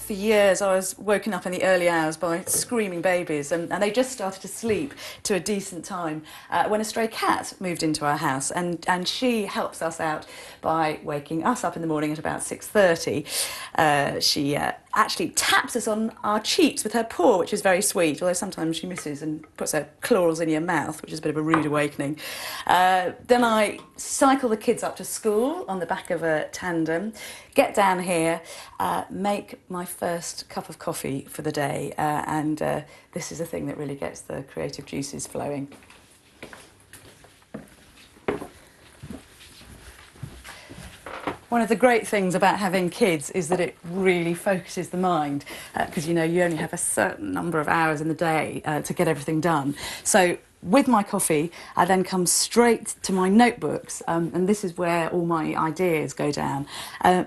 for years I was woken up in the early hours by screaming babies, and they just started to sleep to a decent time when a stray cat moved into our house, and she helps us out by waking us up in the morning at about 6:30. She actually taps us on our cheeks with her paw, which is very sweet, although sometimes she misses and puts her claws in your mouth, which is a bit of a rude awakening. Then I cycle the kids up to school on the back of a tandem, get down here, make my first cup of coffee for the day, and this is a thing that really gets the creative juices flowing. One of the great things about having kids is that it really focuses the mind, because you only have a certain number of hours in the day to get everything done. So with my coffee, I then come straight to my notebooks, and this is where all my ideas go down.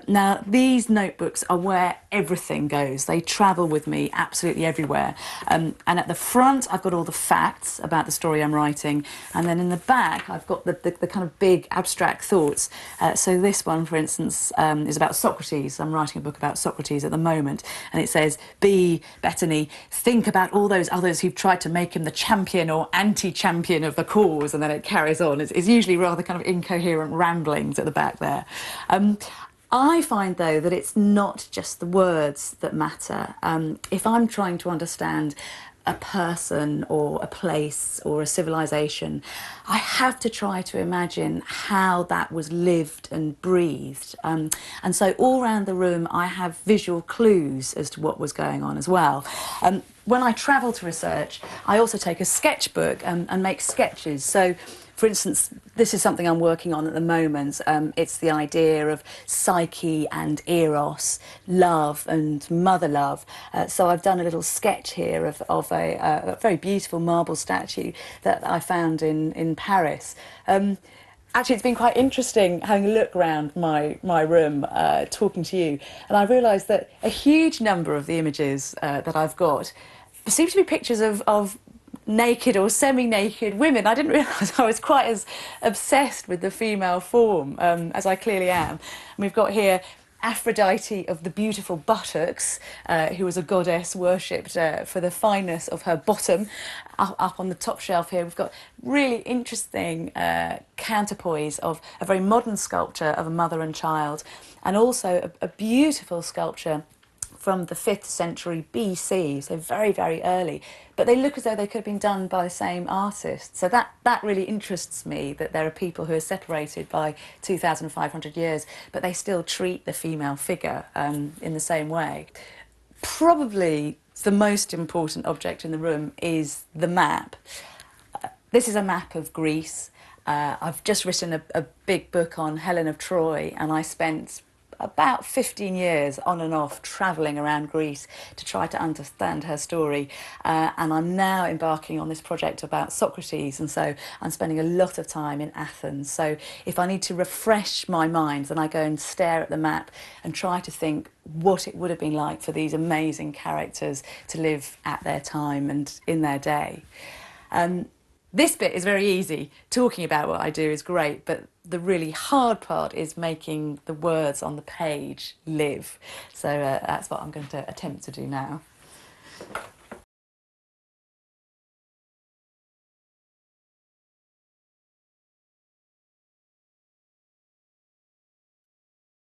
Now, these notebooks are where everything goes. They travel with me absolutely everywhere. And at the front, I've got all the facts about the story I'm writing, and then in the back, I've got the kind of big abstract thoughts. So this one, for instance, is about Socrates. I'm writing a book about Socrates at the moment, and it says, Bettany, think about all those others who've tried to make him the champion or anti-champion of the cause, and then it carries on. It's usually rather kind of incoherent ramblings at the back there. I find, though, that it's not just the words that matter. If I'm trying to understand a person or a place or a civilization, I have to try to imagine how that was lived and breathed. And so all around the room I have visual clues as to what was going on as well. When I travel to research, I also take a sketchbook and make sketches. So, for instance, this is something I'm working on at the moment. It's the idea of psyche and eros, love and mother love. So I've done a little sketch here of a very beautiful marble statue that I found in Paris. Actually, it's been quite interesting having a look around my room, talking to you, and I realised that a huge number of the images that I've got seem to be pictures of naked or semi-naked women. I didn't realise I was quite as obsessed with the female form as I clearly am. And we've got here Aphrodite of the beautiful buttocks, who was a goddess worshipped for the fineness of her bottom. Up on the top shelf here, we've got really interesting counterpoise of a very modern sculpture of a mother and child, and also a beautiful sculpture from the 5th century BC, so very, very early. But they look as though they could have been done by the same artist. So that really interests me, that there are people who are separated by 2,500 years, but they still treat the female figure in the same way. Probably the most important object in the room is the map. This is a map of Greece. I've just written a big book on Helen of Troy, and I spent about 15 years on and off travelling around Greece to try to understand her story, and I'm now embarking on this project about Socrates, and so I'm spending a lot of time in Athens. So if I need to refresh my mind, then I go and stare at the map and try to think what it would have been like for these amazing characters to live at their time and in their day. This bit is very easy. Talking about what I do is great, but the really hard part is making the words on the page live. So that's what I'm going to attempt to do now.